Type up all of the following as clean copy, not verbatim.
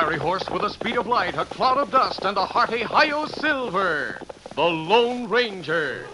fiery horse with the speed of light, a cloud of dust, and a hearty Hi-Yo Silver, the Lone Ranger.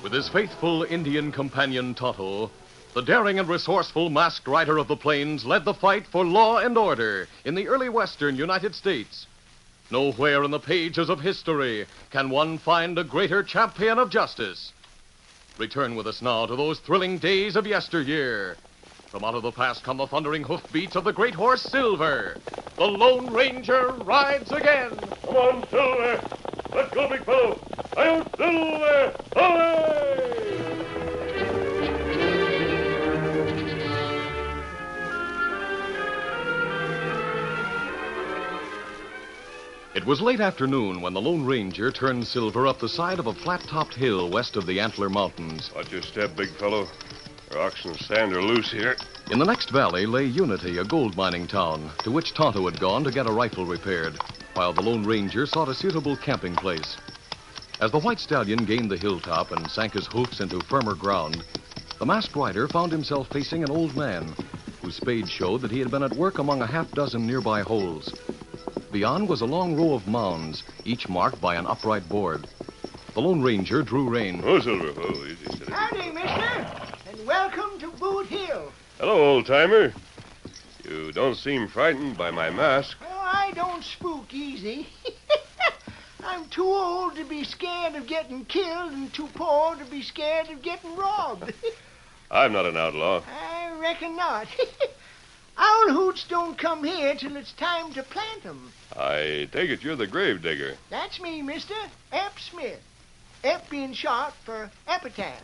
With his faithful Indian companion Tonto, the daring and resourceful masked rider of the plains led the fight for law and order in the early western United States. Nowhere in the pages of history can one find a greater champion of justice. Return with us now to those thrilling days of yesteryear. From out of the past come the thundering hoofbeats of the great horse Silver. The Lone Ranger rides again. Come on, Silver. Let's go, big fellow. Hi-Yo Silver! Away! It was late afternoon when the Lone Ranger turned Silver up the side of a flat-topped hill west of the Antler Mountains. Watch your step, big fellow. Rocks and sand are loose here. In the next valley lay Unity, a gold mining town, to which Tonto had gone to get a rifle repaired, while the Lone Ranger sought a suitable camping place. As the white stallion gained the hilltop and sank his hoofs into firmer ground, the masked rider found himself facing an old man whose spade showed that he had been at work among a half-dozen nearby holes. Beyond was a long row of mounds, each marked by an upright board. The Lone Ranger drew rein. Oh, Silver. Oh, easy, steady. Howdy, mister, and welcome to Boot Hill. Hello, old-timer. You don't seem frightened by my mask. Well, I don't spook easy. I'm too old to be scared of getting killed and too poor to be scared of getting robbed. I'm not an outlaw. I reckon not. Owl hoots don't come here till it's time to plant 'em. I take it you're the grave digger. That's me, mister. Ep Smith. Ep being short for epitaph.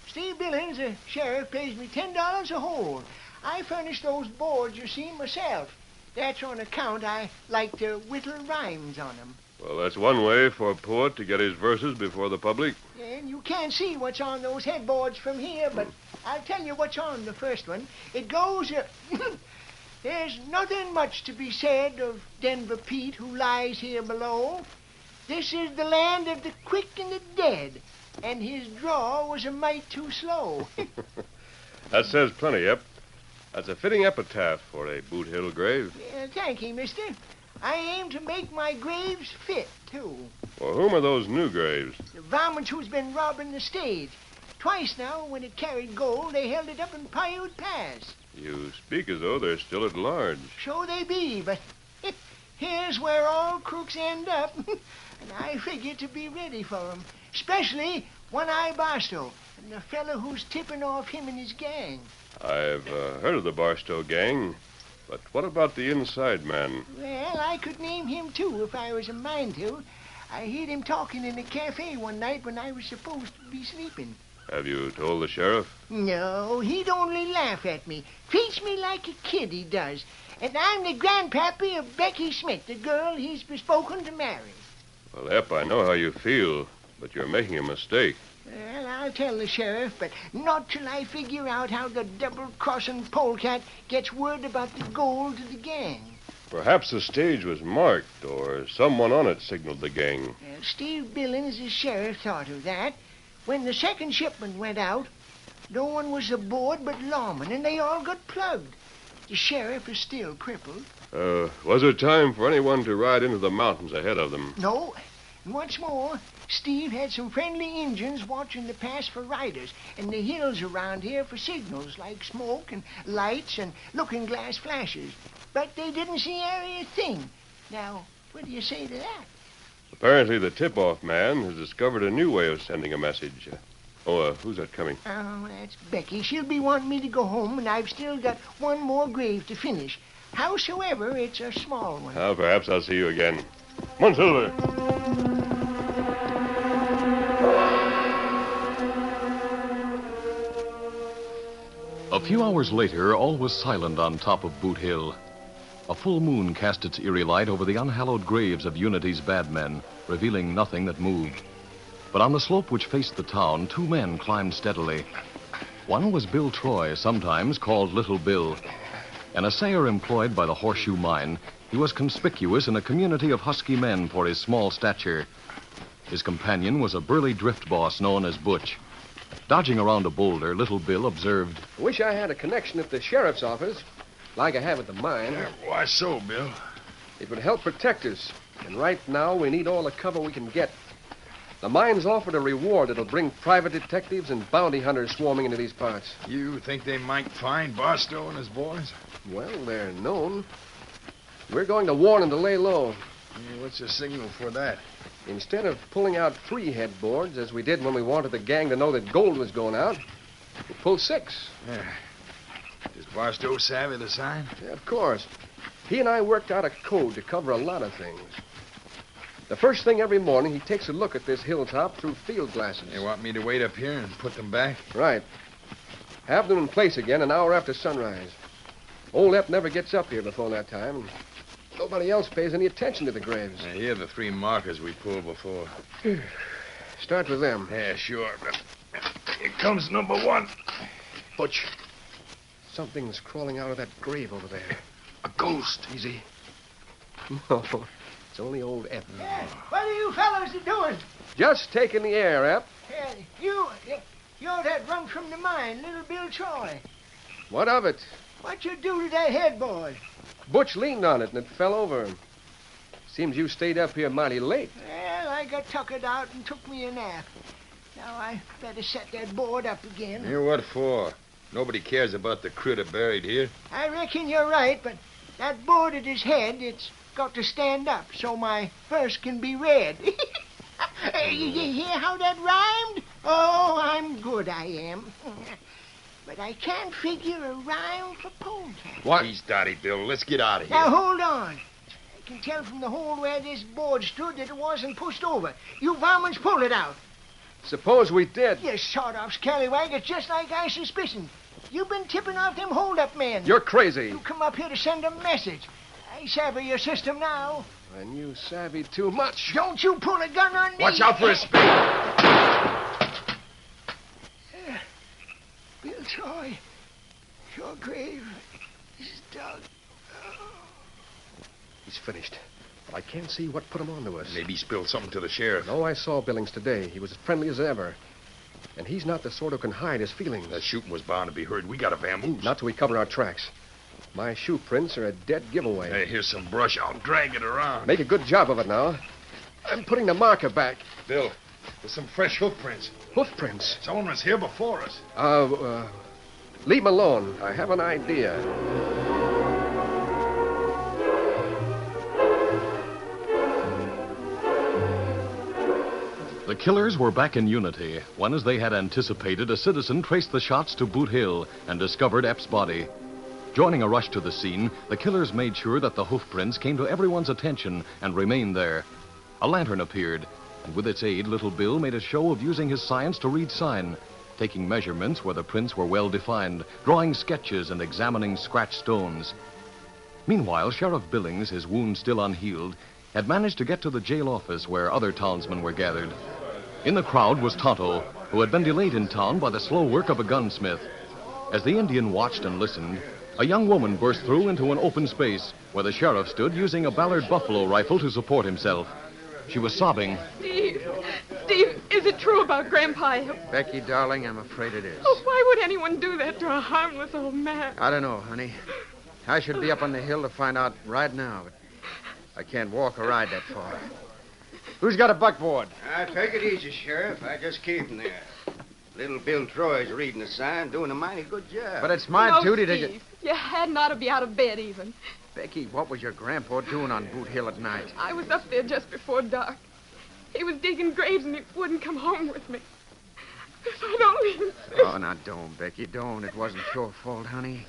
Steve Billings, the sheriff, pays me $10 a hole. I furnish those boards you see myself. That's on account I like to whittle rhymes on 'em. Well, that's one way for a poet to get his verses before the public. And you can't see what's on those headboards from here, but I'll tell you what's on the first one. It goes, there's nothing much to be said of Denver Pete who lies here below. This is the land of the quick and the dead, and his draw was a mite too slow. That says plenty, Ep. That's a fitting epitaph for a Boot Hill grave. Thank you, mister. I aim to make my graves fit, too. For whom are those new graves? The varmint who's been robbing the stage. Twice now, when it carried gold, they held it up in Paiute Pass. You speak as though they're still at large. So they be, but here's where all crooks end up. And I figure to be ready for 'em. Especially One-Eye Barstow and the fellow who's tipping off him and his gang. I've heard of the Barstow gang, but what about the inside man? Well, I could name him, too, if I was a mind to. I heard him talking in a cafe one night when I was supposed to be sleeping. Have you told the sheriff? No, he'd only laugh at me. Treats me like a kid, he does. And I'm the grandpappy of Becky Smith, the girl he's bespoken to marry. Well, Ep, I know how you feel, but you're making a mistake. Well, I'll tell the sheriff, but not till I figure out how the double-crossing polecat gets word about the gold to the gang. Perhaps the stage was marked, or someone on it signaled the gang. Steve Billings, the sheriff, thought of that. When the second shipment went out, no one was aboard but lawmen, and they all got plugged. The sheriff is still crippled. Was there time for anyone to ride into the mountains ahead of them? No. And what's more, Steve had some friendly Injuns watching the pass for riders and the hills around here for signals like smoke and lights and looking-glass flashes. But they didn't see area a thing. Now, what do you say to that? Apparently the tip-off man has discovered a new way of sending a message. Who's that coming? Oh, that's Becky. She'll be wanting me to go home, and I've still got one more grave to finish. Howsoever, it's a small one. Perhaps I'll see you again. Come on, Silver. A few hours later, all was silent on top of Boot Hill. A full moon cast its eerie light over the unhallowed graves of Unity's bad men, revealing nothing that moved. But on the slope which faced the town, two men climbed steadily. One was Bill Troy, sometimes called Little Bill. An assayer employed by the Horseshoe Mine, he was conspicuous in a community of husky men for his small stature. His companion was a burly drift boss known as Butch. Dodging around a boulder, Little Bill observed, I wish I had a connection at the sheriff's office, like I have at the mine. Why so, Bill? It would help protect us. And right now, we need all the cover we can get. The mine's offered a reward that'll bring private detectives and bounty hunters swarming into these parts. You think they might find Barstow and his boys? Well, they're known. We're going to warn them to lay low. What's the signal for that? Instead of pulling out 3 headboards, as we did when we wanted the gang to know that gold was going out, we pulled 6. Does Barstow savvy the sign? Yeah, of course. He and I worked out a code to cover a lot of things. The first thing every morning, he takes a look at this hilltop through field glasses. You want me to wait up here and put them back? Right. Have them in place again an hour after sunrise. Old Ep never gets up here before that time. And nobody else pays any attention to the graves. Here are the 3 markers we pulled before. Start with them. Yeah, sure. Here comes number 1. Butch. Something's crawling out of that grave over there. A ghost. Easy. No, it's only old Ep. What are you fellows doing? Just taking the air, Ep. You're that run from the mine, Little Bill Troy. What of it? What you do to that headboard? Butch leaned on it and it fell over. Seems you stayed up here mighty late. Well, I got tuckered out and took me a nap. Now I better set that board up again. Yeah, what for? Nobody cares about the critter buried here. I reckon you're right, but that board at his head, it's got to stand up so my verse can be read. You hear how that rhymed? Oh, I'm good, I am. But I can't figure a rhyme for polecat. What? He's dotty, Bill. Let's get out of here. Now, hold on. I can tell from the hole where this board stood that it wasn't pushed over. You varmints pulled it out. Suppose we did. You sawed-off scallywag. It's just like I suspicioned. You've been tipping off them hold-up men. You're crazy. You come up here to send a message. I savvy your system now. And you savvy too much. Don't you pull a gun on me. Watch out for his speed. Bill Troy, your grave is dug. He's finished. But I can't see what put him on to us. Maybe he spilled something to the sheriff. No, I saw Billings today. He was as friendly as ever. And he's not the sort who can hide his feelings. The shooting was bound to be heard. We got to vamoose. Not till we cover our tracks. My shoe prints are a dead giveaway. Hey, here's some brush. I'll drag it around. Make a good job of it now. I'm putting the marker back. Bill, there's some fresh hoof prints. Hoof prints? Someone was here before us. Leave him alone. I have an idea. The killers were back in Unity when, as they had anticipated, a citizen traced the shots to Boot Hill and discovered Ep's body. Joining a rush to the scene, the killers made sure that the hoof prints came to everyone's attention and remained there. A lantern appeared, and with its aid, Little Bill made a show of using his science to read sign, taking measurements where the prints were well defined, drawing sketches and examining scratched stones. Meanwhile, Sheriff Billings, his wound still unhealed, had managed to get to the jail office where other townsmen were gathered. In the crowd was Tonto, who had been delayed in town by the slow work of a gunsmith. As the Indian watched and listened, a young woman burst through into an open space where the sheriff stood using a Ballard buffalo rifle to support himself. She was sobbing. Steve, is it true about Grandpa? Becky, darling, I'm afraid it is. Oh, why would anyone do that to a harmless old man? I don't know, honey. I should be up on the hill to find out right now, but I can't walk or ride that far. Who's got a buckboard? Take it easy, Sheriff. I just came from there. Little Bill Troy's reading the sign, doing a mighty good job. But it's my duty Steve, to... You hadn't ought to be out of bed even. Becky, what was your grandpa doing on Boot Hill at night? I was up there just before dark. He was digging graves and he wouldn't come home with me. If I'd only... Oh, now don't, Becky, don't. It wasn't your fault, honey.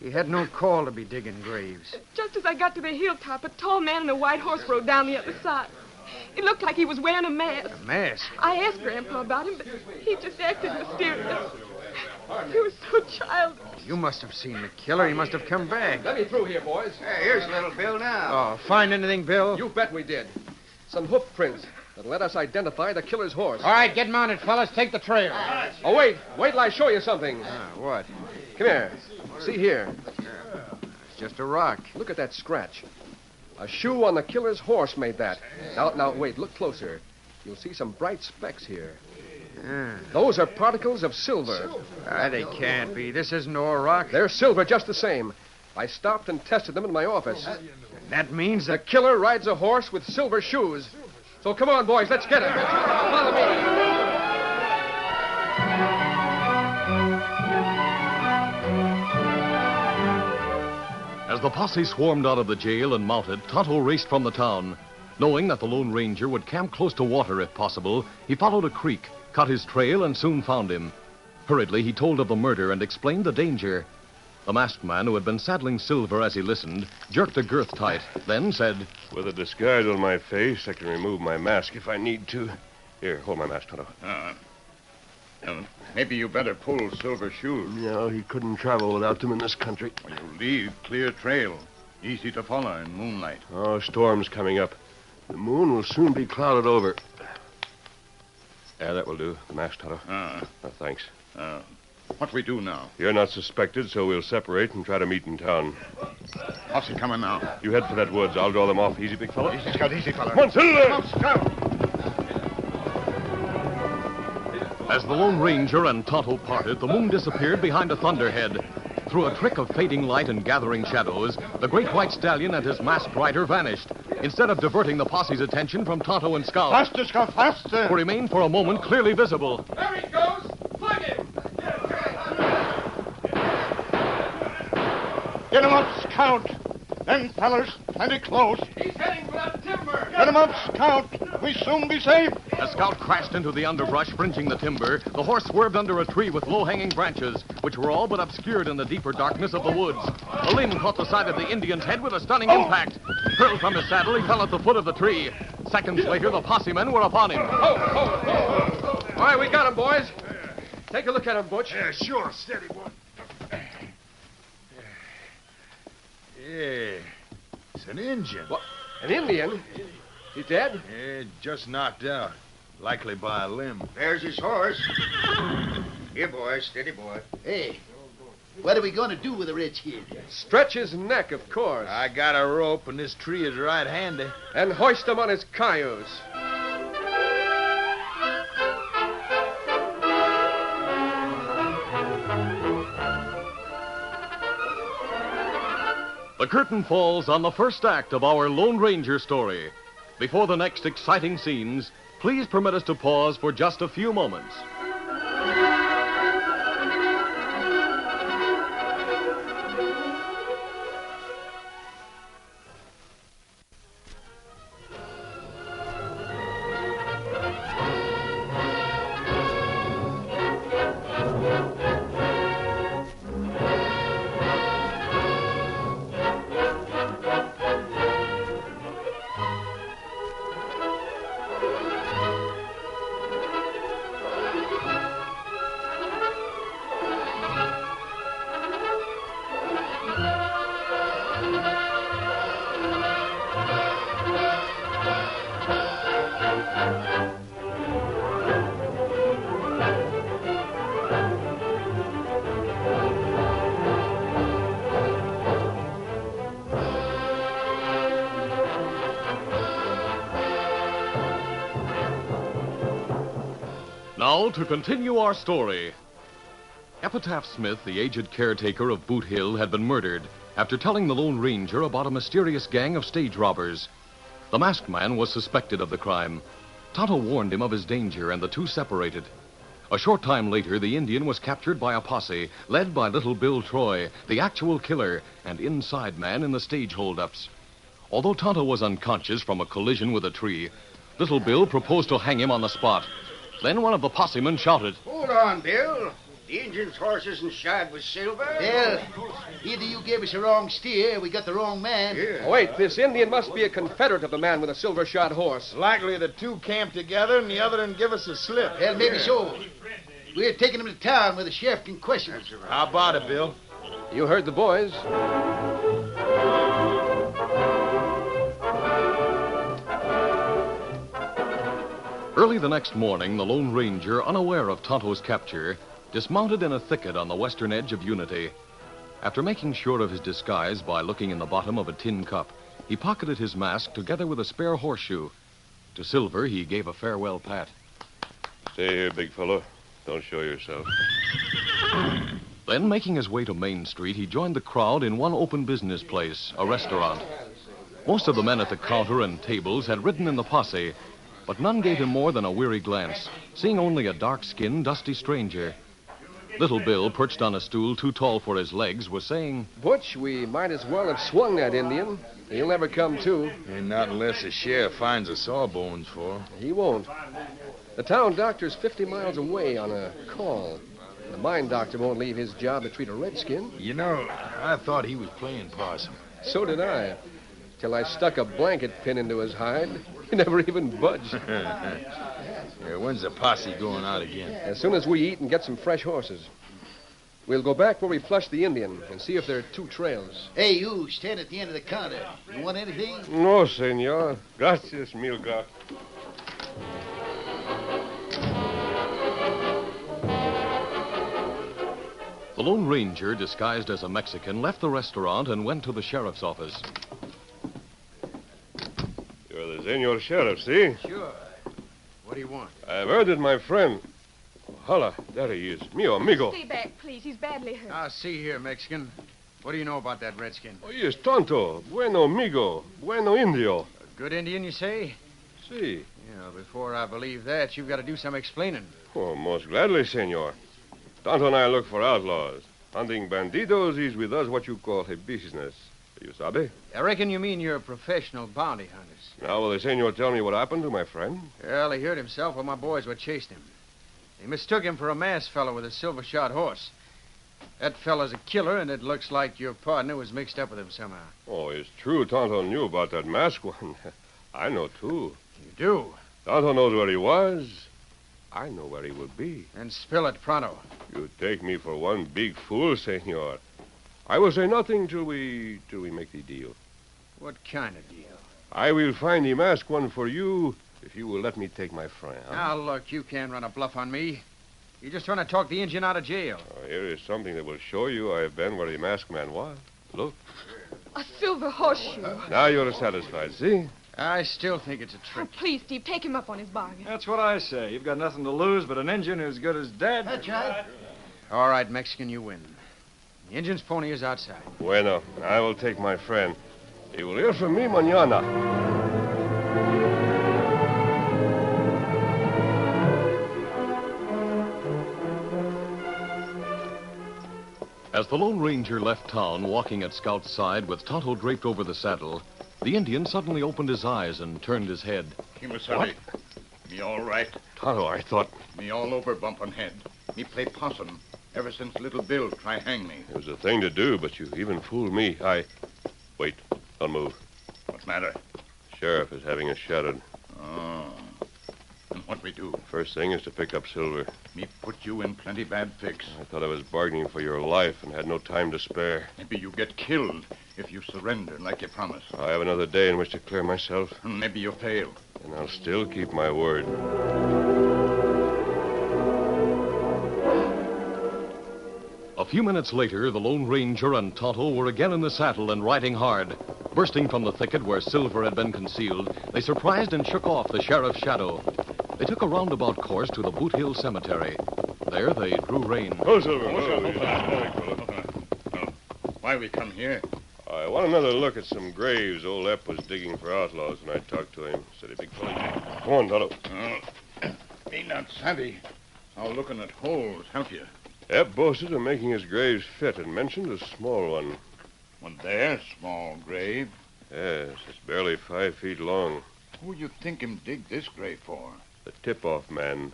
He had no call to be digging graves. Just as I got to the hilltop, a tall man on a white horse rode down the other side. It looked like he was wearing a mask. A mask? I asked Grandpa about him, but he just acted mysterious. He was so childish. You must have seen the killer. He must have come back. Let me through here, boys. Hey, here's Little Bill now. Oh, find anything, Bill? You bet we did. Some hoof prints that let us identify the killer's horse. All right, get mounted, fellas. Take the trail. Oh, wait till I show you something. What? Come here. See here. It's just a rock. Look at that scratch. A shoe on the killer's horse made that. Now, wait, look closer. You'll see some bright specks here. Those are particles of silver. They can't be. This isn't no rock. They're silver just the same. I stopped and tested them in my office. That means The killer rides a horse with silver shoes. So come on, boys, let's get him. Follow me. As the posse swarmed out of the jail and mounted, Tonto raced from the town. Knowing that the Lone Ranger would camp close to water if possible, he followed a creek, cut his trail, and soon found him. Hurriedly, he told of the murder and explained the danger. The masked man, who had been saddling Silver as he listened, jerked a girth tight, then said, With a disguise on my face, I can remove my mask if I need to. Here, hold my mask, Tonto. Maybe you better pull Silver shoes. No, he couldn't travel without them in this country. You leave clear trail. Easy to follow in moonlight. Oh, storm's coming up. The moon will soon be clouded over. Yeah, that will do. The mask, Tonto. Thanks. What we do now? You're not suspected, so we'll separate and try to meet in town. What's he coming now? You head for that woods. I'll draw them off. Easy, big fella. Easy, Scout, easy, fella. Come on, Silver! Come on, Scout! As the Lone Ranger and Tonto parted, the moon disappeared behind a thunderhead. Through a trick of fading light and gathering shadows, the great white stallion and his masked rider vanished, instead of diverting the posse's attention from Tonto and Scout. Faster, Scout, faster! Who remained for a moment clearly visible. There he goes. Plug him. Get him up, Scout! Them fellers plenty close. He's heading for that timber. Get him up, Scout! We soon be safe. As Scout crashed into the underbrush fringing the timber, the horse swerved under a tree with low-hanging branches, which were all but obscured in the deeper darkness of the woods. A limb caught the side of the Indian's head with a stunning impact. Hurled from his saddle, he fell at the foot of the tree. Seconds later, the posse men were upon him. All right, we got him, boys. Take a look at him, Butch. Yeah, sure. Steady, boy. Yeah. It's an Indian. What? An Indian? He dead? Yeah, just knocked out. Likely by a limb. There's his horse. Here, boy. Steady, boy. Hey, what are we going to do with the rich kid? Stretch his neck, of course. I got a rope, and this tree is right handy. And hoist him on his cayuse. The curtain falls on the first act of our Lone Ranger story. Before the next exciting scenes, please permit us to pause for just a few moments. Now, to continue our story. Epitaph Smith, the aged caretaker of Boot Hill, had been murdered after telling the Lone Ranger about a mysterious gang of stage robbers. The masked man was suspected of the crime. Tonto warned him of his danger, and the two separated. A short time later, the Indian was captured by a posse led by Little Bill Troy, the actual killer and inside man in the stage holdups. Although Tonto was unconscious from a collision with a tree, Little Bill proposed to hang him on the spot. Then one of the possemen shouted, Hold on, Bill. The Injun's horse isn't shod with silver. Well, either you gave us a wrong steer, we got the wrong man. Oh, wait, this Indian must be a confederate of the man with a silver-shod horse. Likely the two camped together and the other didn't give us a slip. Well, maybe so. We're taking him to town where the sheriff can question him. How about it, Bill? You heard the boys. Early the next morning, the Lone Ranger, unaware of Tonto's capture, dismounted in a thicket on the western edge of Unity. After making sure of his disguise by looking in the bottom of a tin cup, he pocketed his mask together with a spare horseshoe. To Silver, he gave a farewell pat. Stay here, big fellow. Don't show yourself. Then, making his way to Main Street, he joined the crowd in one open business place, a restaurant. Most of the men at the counter and tables had ridden in the posse, but none gave him more than a weary glance, seeing only a dark-skinned, dusty stranger. Little Bill, perched on a stool too tall for his legs, was saying, Butch, we might as well have swung that Indian. He'll never come to. And not unless the sheriff finds the sawbones for him. He won't. The town doctor's 50 miles away on a call. The mine doctor won't leave his job to treat a redskin. You know, I thought he was playing possum. So did I. Till I stuck a blanket pin into his hide. He never even budged. Yeah, when's the posse going out again? As soon as we eat and get some fresh horses. We'll go back where we flushed the Indian and see if there are two trails. Hey, you, stand at the end of the counter. You want anything? No, senor. Gracias, Milka. The Lone Ranger, disguised as a Mexican, left the restaurant and went to the sheriff's office. You're the senor sheriff, see? Sure. What do you want? I've murdered my friend. Hola, there he is. Mio amigo. Stay back, please. He's badly hurt. Ah, see here, Mexican. What do you know about that redskin? Oh, yes, tonto. Bueno amigo. Bueno indio. A good Indian, you say? Si. Yeah, before I believe that, you've got to do some explaining. Oh, most gladly, senor. Tonto and I look for outlaws. Hunting bandidos is with us what you call a business. You sabe? I reckon you mean you're professional bounty hunters. Now, will the senor tell me what happened to my friend? Well, he hurt himself while my boys were chasing him. They mistook him for a masked fellow with a silver-shod horse. That fellow's a killer, and it looks like your partner was mixed up with him somehow. Oh, it's true Tonto knew about that masked one. I know, too. You do? Tonto knows where he was. I know where he will be. Then spill it pronto. You take me for one big fool, senor. I will say nothing till we make the deal. What kind of deal? I will find the masked one for you if you will let me take my friend. Huh? Now, look, you can't run a bluff on me. You're just trying to talk the Indian out of jail. Oh, here is something that will show you I have been where the masked man was. Look. A silver horseshoe. Now you're satisfied, see? I still think it's a trick. Oh, please, Steve, take him up on his bargain. That's what I say. You've got nothing to lose but an engine as good as dead. That's right. All right, Mexican, you win. The Indian's pony is outside. Bueno, I will take my friend. You will hear from me mañana. As the Lone Ranger left town, walking at Scout's side with Tonto draped over the saddle, the Indian suddenly opened his eyes and turned his head. Kimasabi, me all right. Tonto, I thought... Me all over bump on head. Me play possum. Ever since Little Bill try hang me. It was a thing to do, but you even fooled me. Wait, don't move. What matter? Sheriff is having us shadowed. Oh. And what we do? First thing is to pick up Silver. Me put you in plenty bad fix. I thought I was bargaining for your life and had no time to spare. Maybe you get killed if you surrender like you promised. I have another day in which to clear myself. Maybe you fail. And I'll still keep my word. A few minutes later, the Lone Ranger and Tonto were again in the saddle and riding hard. Bursting from the thicket where Silver had been concealed, they surprised and shook off the sheriff's shadow. They took a roundabout course to the Boot Hill Cemetery. There they drew rein. Go, Silver. Why we come here? I want another look at some graves old Ep was digging for outlaws when I talked to him. Said a big fella. Come on, Tonto. Me not savvy. How looking at holes help you? Ep boasted of making his graves fit and mentioned a small one. One there, small grave. Yes, it's barely 5 feet long. Who you think him dig this grave for? The tip-off man.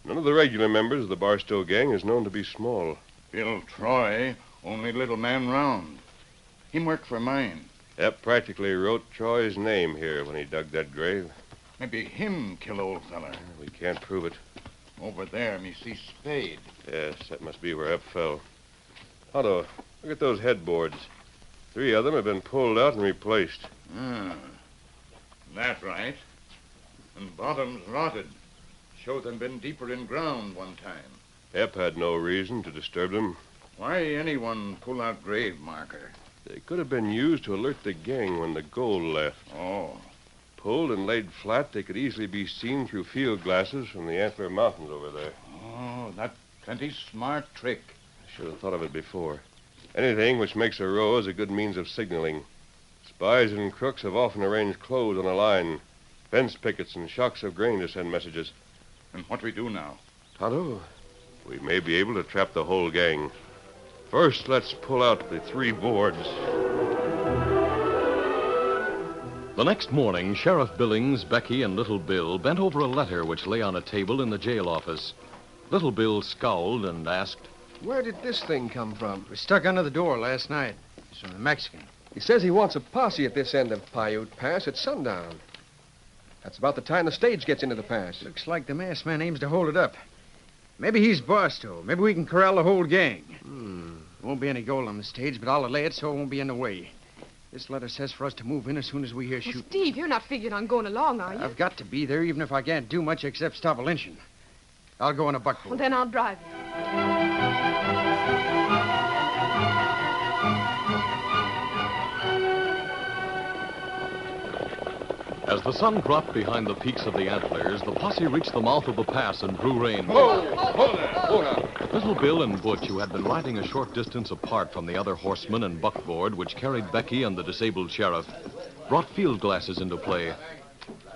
None of the regular members of the Barstow gang is known to be small. Bill Troy, only little man round. Him work for mine. Ep practically wrote Troy's name here when he dug that grave. Maybe him kill old feller. We can't prove it. Over there, me see spade. Yes, that must be where Ep fell. Otto, look at those headboards. 3 of them have been pulled out and replaced. That right. And bottoms rotted. Show them been deeper in ground one time. Ep had no reason to disturb them. Why anyone pull out grave marker? They could have been used to alert the gang when the gold left. Oh. Pulled and laid flat, they could easily be seen through field glasses from the Antler Mountains over there. Oh, that plenty smart trick. I should have thought of it before. Anything which makes a row is a good means of signaling. Spies and crooks have often arranged clothes on a line, fence pickets and shocks of grain to send messages. And what we do now? Tonto, we may be able to trap the whole gang. First, let's pull out the 3 boards. The next morning, Sheriff Billings, Becky, and Little Bill bent over a letter which lay on a table in the jail office. Little Bill scowled and asked, Where did this thing come from? It was stuck under the door last night. It's from the Mexican. He says he wants a posse at this end of Paiute Pass at sundown. That's about the time the stage gets into the pass. Looks like the masked man aims to hold it up. Maybe he's Barstow. Maybe we can corral the whole gang. There won't be any gold on the stage, but I'll lay it so it won't be in the way. This letter says for us to move in as soon as we hear shooting. Steve, you're not figuring on going along, are you? I've got to be there even if I can't do much except stop a lynching. I'll go in a buckboard. Well, then I'll drive you. As the sun dropped behind the peaks of the Antlers, the posse reached the mouth of the pass and drew rein. Hold there. Little Bill and Butch, who had been riding a short distance apart from the other horsemen and buckboard which carried Becky and the disabled sheriff, brought field glasses into play.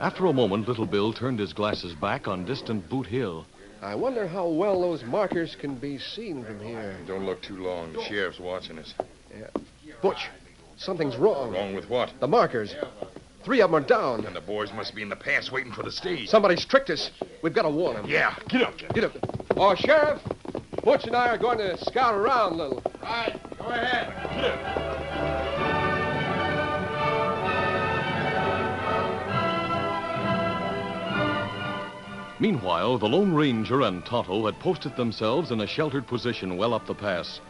After a moment, Little Bill turned his glasses back on distant Boot Hill. I wonder how well those markers can be seen from here. Don't look too long. The sheriff's watching us. Yeah. Butch, something's wrong. Wrong with what? The markers. 3 of them are down. And the boys must be in the pass waiting for the stage. Somebody's tricked us. We've got to warn them. Yeah. Get up. Get up. Oh, Sheriff, Butch and I are going to scout around a little. All right, go ahead. Get up. Meanwhile, the Lone Ranger and Tonto had posted themselves in a sheltered position well up the pass.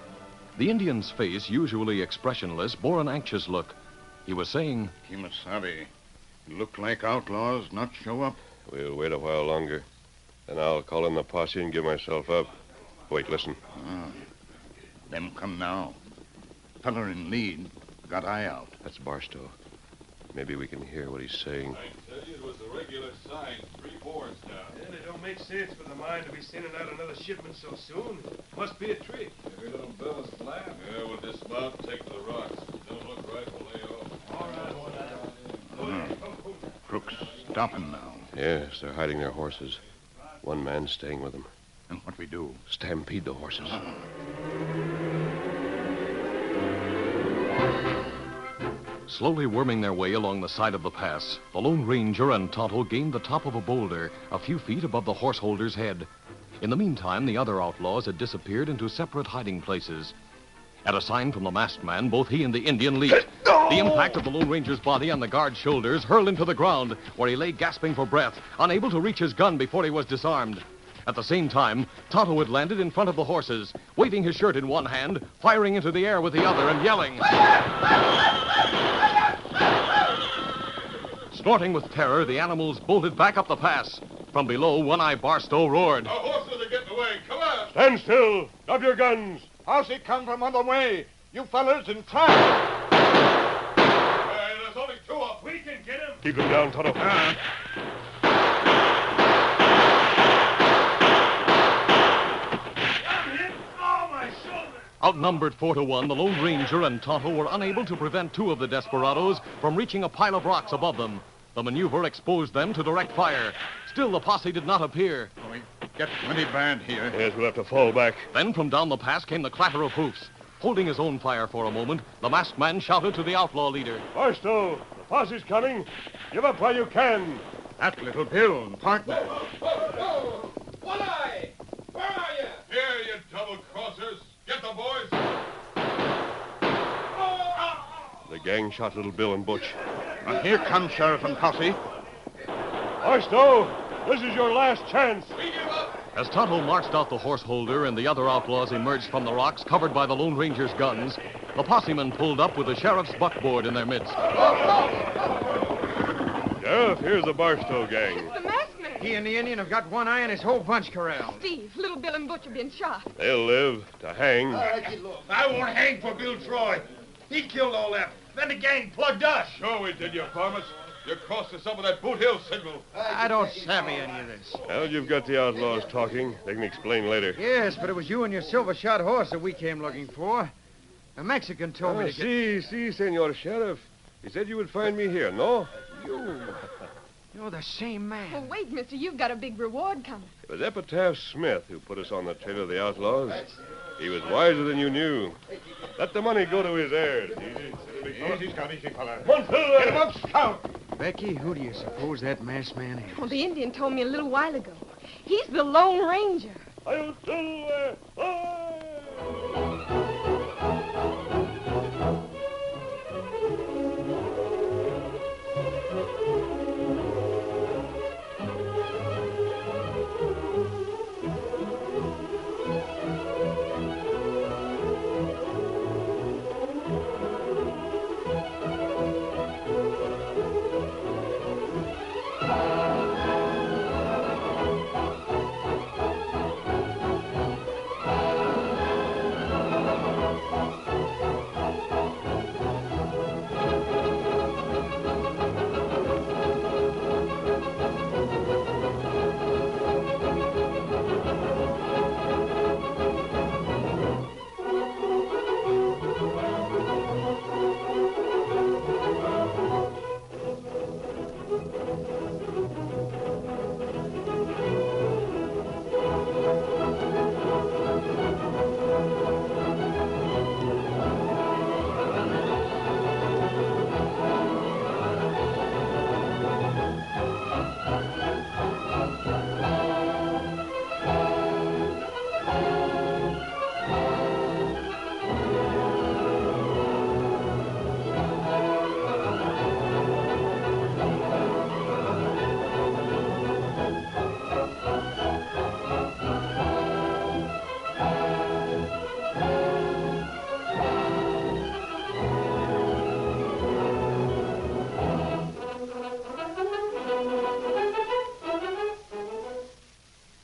The Indian's face, usually expressionless, bore an anxious look. He was saying, Kimasabi, look like outlaws not show up. We'll wait a while longer. Then I'll call in the posse and give myself up. Wait, listen. Them come now. Feller in lead. Got eye out. That's Barstow. Maybe we can hear what he's saying. I tell you, it was a regular sign. 3 boards down. And it don't make sense for the mine to be sending out another shipment so soon. Must be a trick. Maybe little Bill is flat. Yeah, we'll dismount and take to the rocks. Don't look right, we'll lay off. All right. Crooks stopping now. Yes, they're hiding their horses. One man's staying with them. And what we do? Stampede the horses. Slowly worming their way along the side of the pass, the Lone Ranger and Tonto gained the top of a boulder a few feet above the horseholder's head. In the meantime, the other outlaws had disappeared into separate hiding places. At a sign from the masked man, both he and the Indian leaped. The impact of the Lone Ranger's body on the guard's shoulders hurled him to the ground, where he lay gasping for breath, unable to reach his gun before he was disarmed. At the same time, Tonto had landed in front of the horses, waving his shirt in one hand, firing into the air with the other, and yelling. Snorting with terror, the animals bolted back up the pass. From below, One-Eye Barstow roared. Our horses are getting away. Come on. Stand still. Drop your guns. How's he come from on the way? You fellers in trap. Hey, there's only 2 of them. We can get him. Keep him down, Tonto. Outnumbered 4-1, the Lone Ranger and Tonto were unable to prevent two of the desperados from reaching a pile of rocks above them. The maneuver exposed them to direct fire. Still, the posse did not appear. We get plenty bad here. Yes, we'll have to fall back. Then from down the pass came the clatter of hoofs. Holding his own fire for a moment, the masked man shouted to the outlaw leader. Barstow, the posse's coming. Give up while you can. That little Bill and partner. One-Eye! Where are you? Here, you double-crossers. Get the boys. The gang shot Little Bill and Butch. Now, here comes Sheriff and posse. Barstow, this is your last chance. We give up. As Tonto marched out the horse holder and the other outlaws emerged from the rocks covered by the Lone Ranger's guns, the possemen pulled up with the sheriff's buckboard in their midst. Sheriff, here's the Barstow gang. The masked man. He and the Indian have got one eye and his whole bunch corralled. Steve, Little Bill and Butch have been shot. They'll live to hang. I won't hang for Bill Troy. He killed all that. Then the gang plugged us. Sure we did, you varmints. You crossed us up with that Boot Hill signal. I don't savvy any of this. Well, you've got the outlaws talking. They can explain later. Yes, but it was you and your silver-shod horse that we came looking for. A Mexican told me to get... Si, Senor Sheriff. He said you would find me here, no? You're the same man. Well, wait, mister. You've got a big reward coming. It was Epitaph Smith who put us on the trail of the outlaws. He was wiser than you knew. Let the money go to his heirs. Easy, Scott, easy, fella. One, two, Get him up, Scout. Becky, who do you suppose that masked man is? Well, the Indian told me a little while ago. He's the Lone Ranger.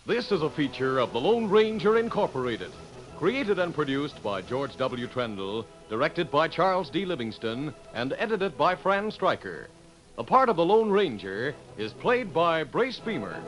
This is a feature of the Lone Ranger Incorporated. Created and produced by George W. Trendle, directed by Charles D. Livingston, and edited by Fran Stryker. The part of the Lone Ranger is played by Brace Beamer.